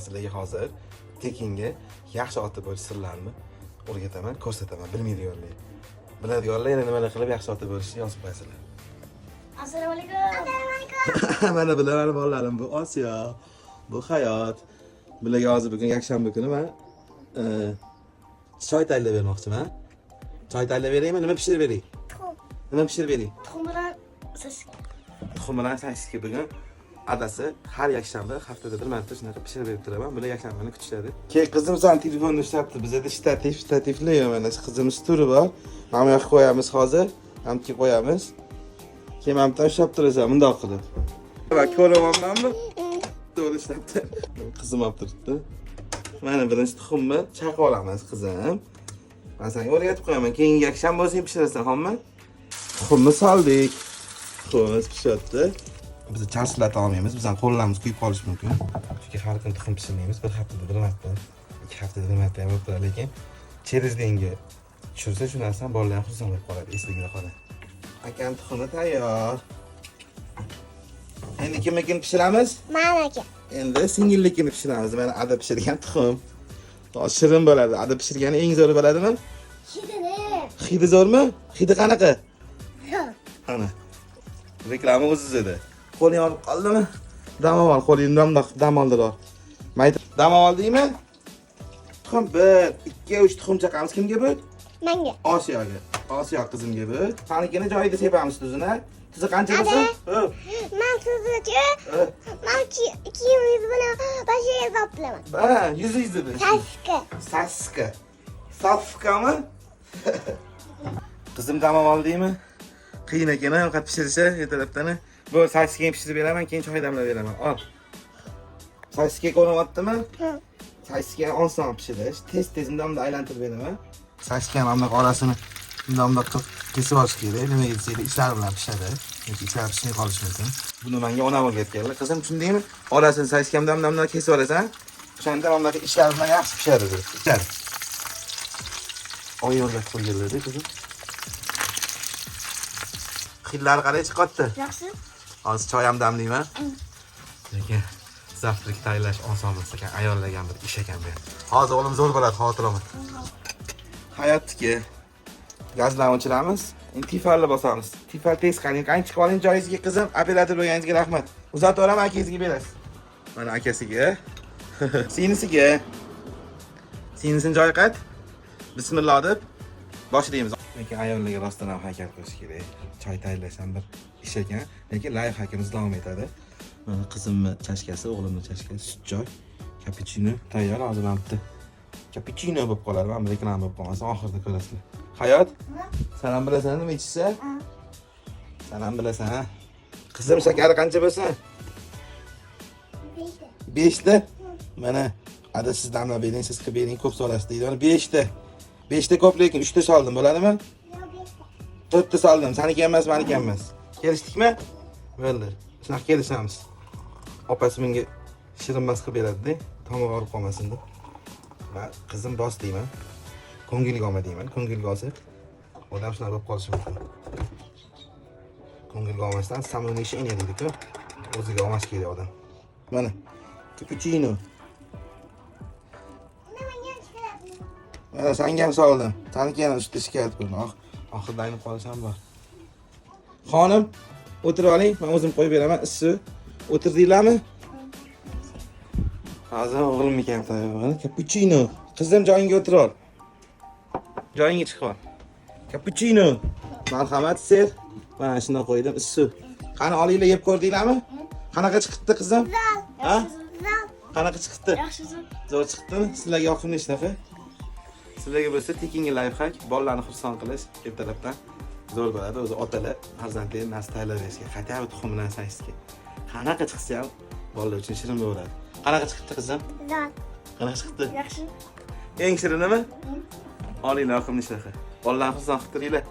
Sizlarga hozir tekinga yaxshi ota bo'lish sirlarini o'rgataman, ko'rsataman. Bilmaydiganlar. Biladiganlar yana nimalar qilib yaxshi ota bo'lishni yozib qo'yasizlar. Assalomu alaykum. Assalomu alaykum. Mana bilaman bolalarim, bu Osiyo, bu Hayot. Bularga hozir bugun yakshanba kuni men choy tayyorlab bermoqchiman. Choy tayyorlab beraymi, nima pishirib beray? Tuxum. Nima pishirib beray? Tuxum bilan sosiska. Tuxum bilan sosiska bugun adasi har yakshanba haftada bir marta shunaqa pishirib berib turaman. Bular yakshanbani kutishadi. Keyin qizim san telefonni ishlatdi. Bizda shtativli mana qizimiz turi bor. Mana bu yoqqa qo'yamiz hozir. Hamki qo'yamiz. Keyin ham tashlab turasan bundoq qilib. Va ko'ryapmanmi? To'g'ri ishlatdi. Qizim olib turibdi. Mana birinchi tuxumni chaqib olamiz qizim. Men senga o'rgatib qo'yaman. Keyingi yakshanba o'zing pishirasan, xo'pmi? Tuxumni soldik. Tuxumimiz pishyapti. Biz chanslata olmaymiz. Bizning qo'llarimiz kuyib qolishi mumkin. Chunki har kuni tuxum pishirmaymiz. Bir haftada bir marta, ikki haftada bir marta ham bo'lib turadi, lekin через denga tushirsa shu narsadan bolalar ham xursand bo'lib qoladi, esligida qoladi. Akam tuxumi tayyor. Endi kimnikini pishiramiz? Meniki. Endi singillikini pishiramiz. Mana ada pishirgan tuxum. Shirin bo'ladi. Ada pishirgani eng zo'ri bo'ladimi? Hidini. Hidi zo'rmi? Hidi qanaqa? Ana. Reklama o'zingizda. Qo'ling olib qoldimi? Dam ol, qo'lingni dam oldilar. Mayda dam oldingmi? Tuxum 1, 2, 3 tuxum chaqamiz kimga bu? Menga. Osiyoga. Osiyo qizimga bu. Qanikini joyida sepamiz tuzini. Tuzi qancha bo'lsa? Men tuzichi. Men kiyimingiz bilan bashiga zoplaman. Ha, yuzingizni. Saska. Saska. Safkami? Qizim dam oldingmi? Qiyin ekan ovqat pishirishi ertalabdan. Bu saskaga pishirib beraman, keyin choy damlab beraman. Ol. Saskaga ko'ryaptimi? Saskaga oson pishirish. Tez undamda aylantirib beraman. Saskaga ham orasini undamda kesib olish kerak. Nima desanglar, ishlar bilan pishadi. Yoki ichlar pishmay qolishi mumkin. Buni menga onam o'rgatganlar. Qizim, tushundingmi? Orasini saskam damdan kesib olasan. O'shanda mana bu ishlar bilan yaxshi pishadi deb. Pishadi. Oy o'rgatib qo'yganlar-da qizim. Xillari qalay chiqyapti? Yaxshi. Hozir choy ham damlayman. Lekin zavtrak tayyorlash oson bo'lsa ekan, ayollarga bir ish ekan bu. Hozir o'g'lim zo'r bo'ladi, xavotir olmang. Hayotdagi gazlarni o'chiramiz. Endi tifalni bosamiz. Tifal tez qani chiqib oling joyingizga qizim. Operator bo'lganingizga rahmat. Uzataveraman, akangizga berasiz. Mana akasiga. Singlisiga. Singlisini joyiga qayt. Bismillah deb boshlaymiz. Lekin ayollarga rostdan ham haykal qo'yish kerak. Choy tayyorlash ham bir ish ekan. Lekin live hakimiz davom etadi. Mana qizimni chashkasi, o'g'limni chashkasi, sut choy, cappuccino tayyor. Hozir ham bitta cappuccino bo'lib qoladi. Men reklama bo'lib qolmasa oxirida ko'rasizlar. Hayot, sen ham bilasan nima ichsa? Sen ham bilasan, ha? Qizim shakari qancha bo'lsa? 5 ta. Mana ada siz damlab bering, siz qilib bering, ko'p solasiz deydi. 5 ta. 5 ta ko'p, lekin 3 ta soldim, bo'ladimi? 4 ta soldim. Seniki emas, meniki emas. Kelishdikmi? Bo'ldi. Shunaqa kelishamiz. Opasi menga shirinmas qilib beradi-da, tomog'i og'rib qolmasin deb. Men qizim bos deyman. Ko'ngilga olma deyman. Ko'ngilga olsa, odam shunaqa bo'lib qolishi mumkin. Ko'ngilga olmasdan samimiy ish deydi-ku. O'ziga olmash kerak odam. Mana cappuccino. Mana senga ham soldim. Taniki yana ustida shikoyat qildim. Oxirida aynib qolish ham bor. Xonim, o'tirib oling. Men o'zim qo'yib beraman. Issiq. O'tirdinglarmi? Hozir o'g'lim ekan tayyor. Cappuccino. Qizim joyingga o'tir ol. Joyingga chiq ol. Cappuccino. Marhamat, ser. Mana shunda qo'ydim. Issiq. Qani olinglar, yeb ko'rdinglarmi? Qanaqa chiqdi qizim? Ha? Qanaqa chiqdi? Yaxshi zo'r. Zo'r chiqdimi? Sizlarga yoqimli shunaqa. Sizlarga bo'lsa tekinga live hack, bolalarni xursand qilish ertalabdan zo'r bo'ladi. O'zi otalar farzandlarini narsa tayyorlab berishga, qaytadi tuxum bilan saysga. Qanaqa chiqsa ham bolalar uchun shirin bo'ladi. Qanaqa chiqdi qizim? Zo'r. Qanaqa chiqdi? Yaxshi. Eng shirinimi? Olinglar yoqimli shunaqa. Bolalarni xursand qilib turinglar.